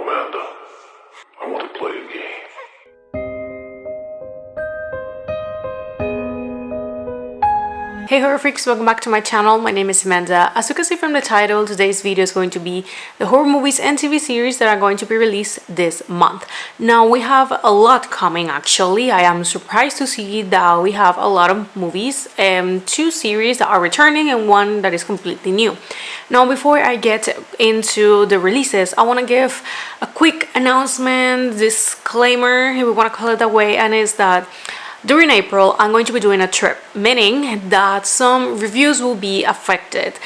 Amanda, I want to play a game. Hey horror freaks, welcome back to my channel. My name is Amanda. As you can see from the title, today's video is going to be the horror movies and TV series that are going to be released this month. Now we have a lot coming actually. I am surprised to see that we have a lot of movies, two series that are returning and one that is completely new. Now before I get into the releases, I want to give a quick announcement, disclaimer, if we want to call it that way, and is that during April, I'm going to be doing a trip, meaning that some reviews will be affected.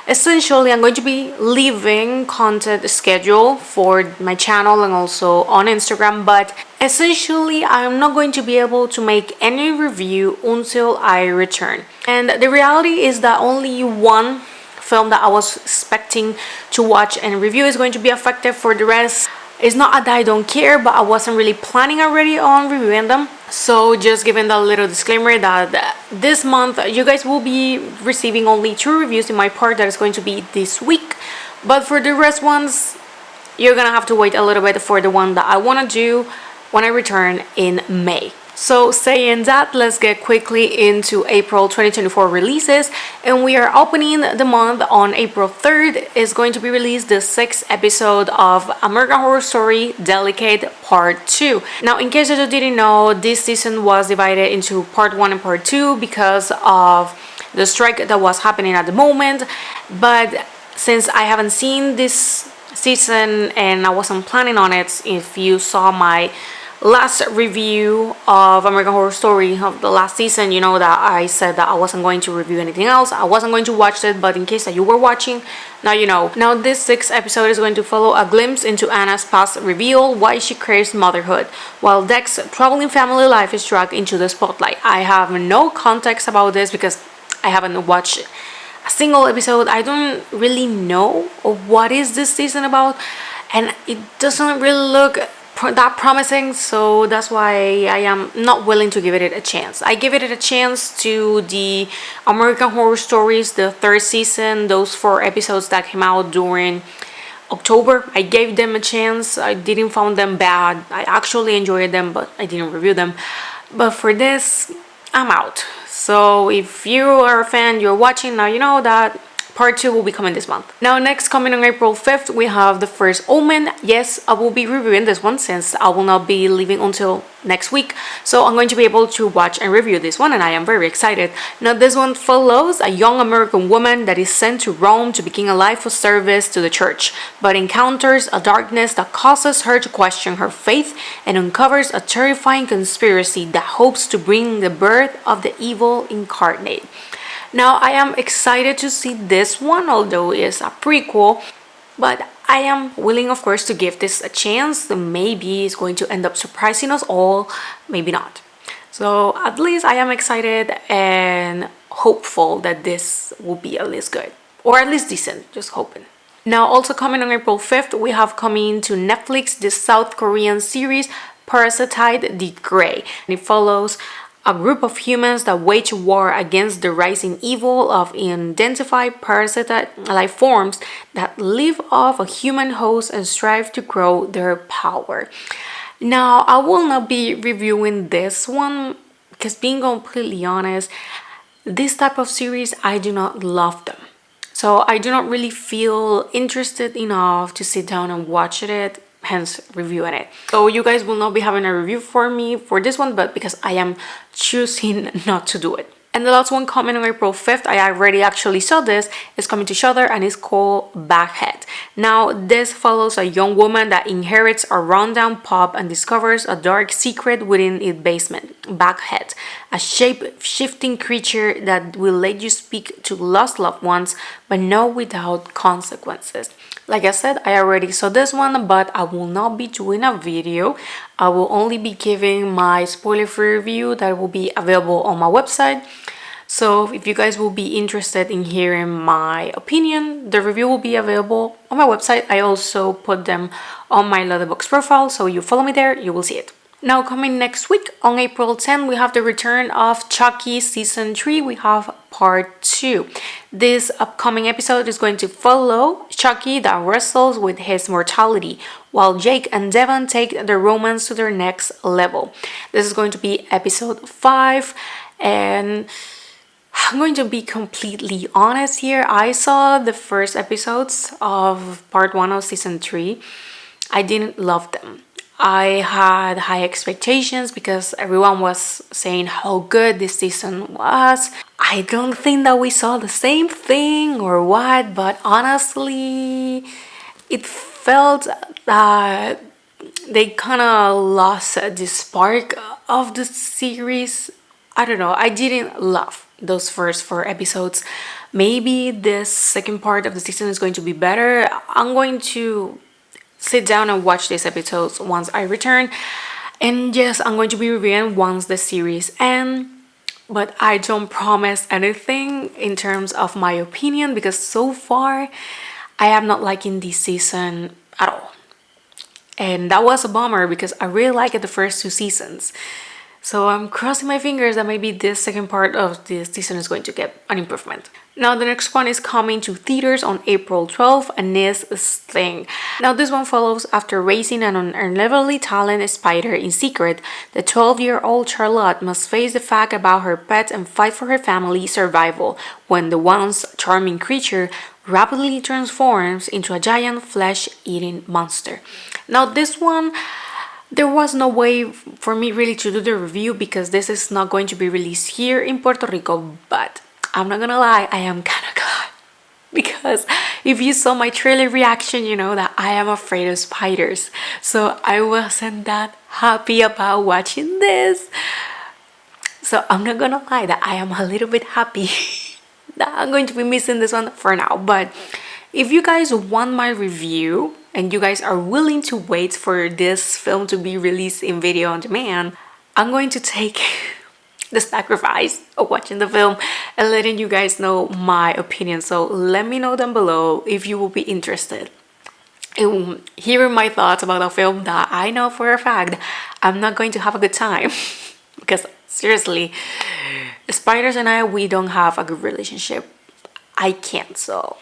Essentially, I'm going to be leaving content schedule for my channel and also on Instagram, but essentially, I'm not going to be able to make any review until I return. And the reality is that only one film that I was expecting to watch and review is going to be affected. For the rest, it's not that I don't care, but I wasn't really planning already on reviewing them. So just giving that little disclaimer that this month you guys will be receiving only 2 reviews in my part that is going to be this week. But for the rest ones, you're gonna have to wait a little bit for the one that I want to do when I return in May. So saying that, let's get quickly into April 2024 releases, and we are opening the month on April 3rd. Is going to be released the 6th episode of American Horror Story Delicate Part 2. Now, in case you didn't know, this season was divided into Part 1 and Part 2 because of the strike that was happening at the moment. But since I haven't seen this season and I wasn't planning on it, if you saw my last review of American Horror Story of the last season, you know that I said that I wasn't going to review anything else. I wasn't going to watch it, but in case that you were watching, now you know. Now this 6th episode is going to follow a glimpse into Anna's past, reveal why she craves motherhood, while Dec's troubling family life is dragged into the spotlight. I have no context about this because I haven't watched a single episode. I don't really know what is this season about, and it doesn't really look that promising, so that's why I am not willing to give it a chance. I give it a chance to the American Horror Stories, the 3rd season, those 4 episodes that came out during October. I gave them a chance. I didn't find them bad. I actually enjoyed them, but I didn't review them. But for this, I'm out. So if you are a fan, you're watching, now you know that Part 2 will be coming this month. Now next, coming on April 5th, we have The First Omen. Yes, I will be reviewing this one since I will not be leaving until next week. So I'm going to be able to watch and review this one, and I am very excited. Now this one follows a young American woman that is sent to Rome to begin a life of service to the church, but encounters a darkness that causes her to question her faith and uncovers a terrifying conspiracy that hopes to bring the birth of the evil incarnate. Now, I am excited to see this one, although it is a prequel, but I am willing, of course, to give this a chance. Maybe it's going to end up surprising us all, maybe not. So at least I am excited and hopeful that this will be at least good, or at least decent, just hoping. Now, also coming on April 5th, we have coming to Netflix the South Korean series Parasite the Grey, and it follows a group of humans that wage war against the rising evil of unidentified parasitic life forms that live off a human host and strive to grow their power. Now, I will not be reviewing this one because, being completely honest, this type of series, I do not love them. So I do not really feel interested enough to sit down and watch it, hence reviewing it. So you guys will not be having a review for me for this one, but because I am choosing not to do it. And the last one coming on April 5th, I already actually saw this, is coming to Shudder, and it's called Baghead. Now, this follows a young woman that inherits a rundown pub and discovers a dark secret within its basement. Baghead, a shape-shifting creature that will let you speak to lost loved ones, but not without consequences. Like I said, I already saw this one, but I will not be doing a video. I will only be giving my spoiler-free review that will be available on my website. So if you guys will be interested in hearing my opinion, the review will be available on my website. I also put them on my Letterboxd profile, so you follow me there, you will see it. Now, coming next week on April 10th, we have the return of Chucky Season 3. We have Part 2. This upcoming episode is going to follow Chucky that wrestles with his mortality, while Jake and Devon take their romance to their next level. This is going to be episode 5, and I'm going to be completely honest here. I saw the first episodes of Part 1 of Season 3. I didn't love them. I had high expectations because everyone was saying how good this season was. I don't think that we saw the same thing or what, but honestly, it felt that they kind of lost the spark of the series. I don't know, I didn't love those first 4 episodes. Maybe this second part of the season is going to be better. I'm going to sit down and watch these episodes once I return. And yes, I'm going to be reviewing once the series ends. But I don't promise anything in terms of my opinion because so far I am not liking this season at all. And that was a bummer because I really liked the first 2 seasons. So I'm crossing my fingers that maybe this second part of this season is going to get an improvement. Now the next one is coming to theaters on April 12th and is Sting. Now this one follows after raising an unlevelly talented spider in secret, the 12-year-old Charlotte must face the fact about her pet and fight for her family's survival when the once charming creature rapidly transforms into a giant flesh-eating monster. Now this one, there was no way for me really to do the review because this is not going to be released here in Puerto Rico, but I'm not gonna lie, I am kind of glad because if you saw my trailer reaction, you know that I am afraid of spiders. So I wasn't that happy about watching this. So I'm not gonna lie that I am a little bit happy that I'm going to be missing this one for now. But if you guys want my review and you guys are willing to wait for this film to be released in video on demand, I'm going to take the sacrifice of watching the film and letting you guys know my opinion. So let me know down below if you will be interested in hearing my thoughts about a film that I know for a fact I'm not going to have a good time. Because seriously, spiders and we don't have a good relationship. I can't, so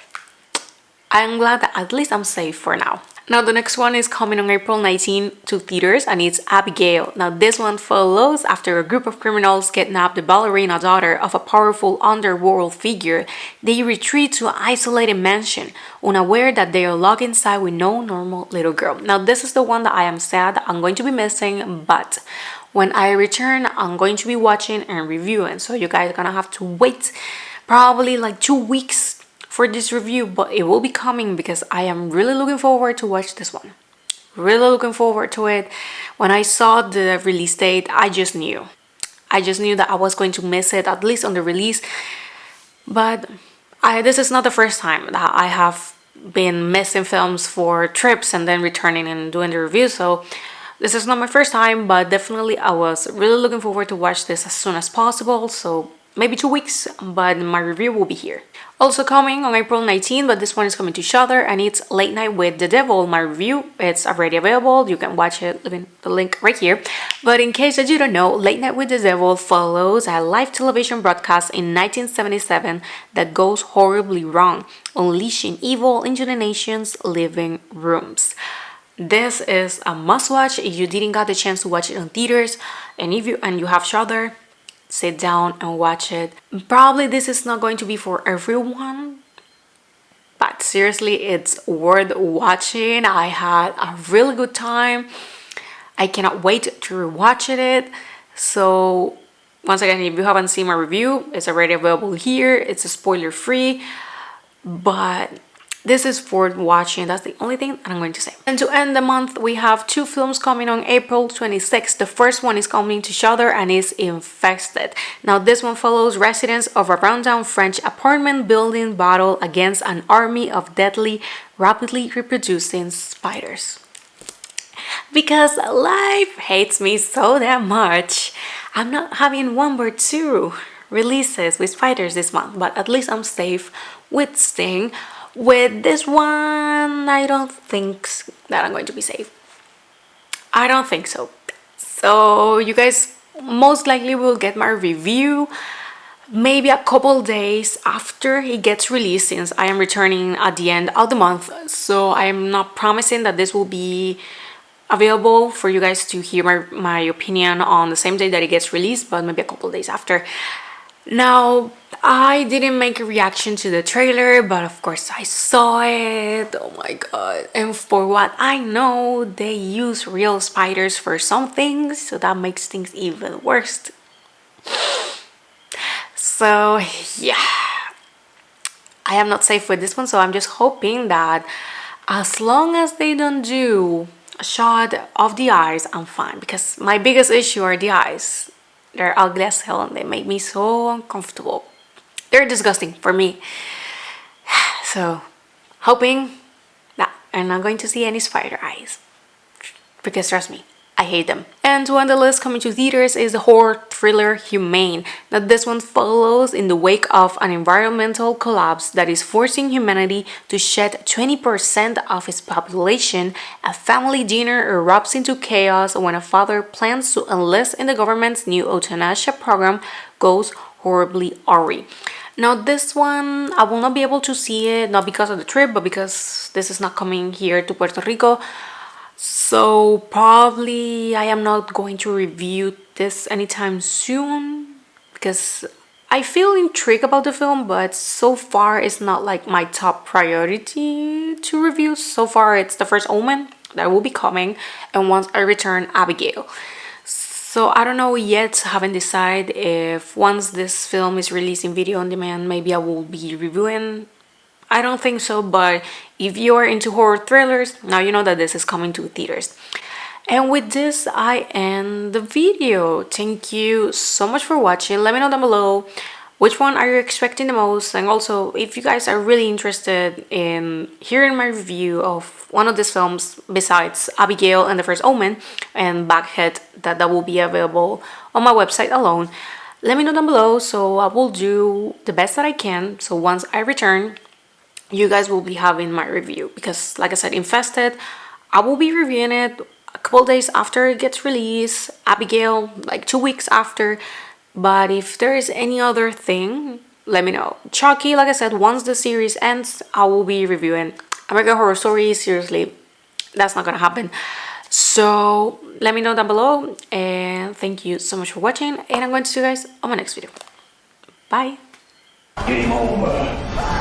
I'm glad that at least I'm safe for now. Now the next one is coming on April 19 to theaters and it's Abigail. Now this one follows after a group of criminals kidnap the ballerina daughter of a powerful underworld figure. They retreat to an isolated mansion, unaware that they are locked inside with no normal little girl. Now this is the one that I am sad I'm going to be missing, but when I return, I'm going to be watching and reviewing. So you guys are gonna have to wait probably like 2 weeks for this review, but it will be coming because I am really looking forward to watch this one. Really looking forward to it. When I saw the release date, I just knew that I was going to miss it, at least on the release. But this is not the first time that I have been missing films for trips and then returning and doing the review. So this is not my first time, but definitely I was really looking forward to watch this as soon as possible. So maybe 2 weeks, but my review will be here. Also coming on April 19, but this one is coming to Shudder and it's Late Night with the Devil. My review, it's already available. You can watch it, the link right here. But in case that you don't know, Late Night with the Devil follows a live television broadcast in 1977 that goes horribly wrong, unleashing evil into the nation's living rooms. This is a must-watch if you didn't get the chance to watch it in theaters, and if you have Shudder, sit down and watch it. Probably this is not going to be for everyone, but seriously, it's worth watching. I had a really good time. I cannot wait to rewatch it. So once again, if you haven't seen my review, it's already available here. It's a spoiler-free, but this is worth watching. That's the only thing I'm going to say. And to end the month, we have 2 films coming on April 26th. The first one is coming to Shudder and is Infested. Now this one follows residents of a rundown French apartment building battle against an army of deadly, rapidly reproducing spiders. Because life hates me so damn much, I'm not having 1 or 2 releases with spiders this month, but at least I'm safe with Sting. With this one, I don't think that I'm going to be safe. I don't think so. So you guys most likely will get my review maybe a couple days after it gets released, since I am returning at the end of the month. So I am not promising that this will be available for you guys to hear my opinion on the same day that it gets released, but maybe a couple days after. Now, I didn't make a reaction to the trailer, but of course I saw it. Oh my god. And for what I know, they use real spiders for some things, so that makes things even worse. So yeah, I am not safe with this one, so I'm just hoping that as long as they don't do a shot of the eyes, I'm fine, because my biggest issue are the eyes. They're ugly as hell and they make me so uncomfortable. They're disgusting for me. So hoping that I'm not going to see any spider eyes, because trust me, I hate them. And on the list coming to theaters is the horror thriller Humane. Now this one follows in the wake of an environmental collapse that is forcing humanity to shed 20% of its population. A family dinner erupts into chaos when a father plans to enlist in the government's new euthanasia program goes horribly awry. Now this one, I will not be able to see it, not because of the trip, but because this is not coming here to Puerto Rico. So probably I am not going to review this anytime soon, because I feel intrigued about the film, but so far it's not like my top priority to review. So far it's The First Omen that will be coming, and once I return, Abigail. So I don't know yet, haven't decided if once this film is released in video on demand, maybe I will be reviewing. I don't think so, but if you are into horror thrillers, now you know that this is coming to theaters. And with this, I end the video. Thank you so much for watching. Let me know down below which one are you expecting the most, and also if you guys are really interested in hearing my review of one of these films besides Abigail and The First Omen and Baghead, that will be available on my website alone. Let me know down below, so I will do the best that I can. So once I return, you guys will be having my review, because like I said, Infested, I will be reviewing it a couple days after it gets released, Abigail like 2 weeks after. But if there is any other thing, let me know. Chucky, like I said, once the series ends, I will be reviewing. American Horror Story, seriously, that's not gonna happen. So let me know down below, and thank you so much for watching, and I'm going to see you guys on my next video. Bye. Game over.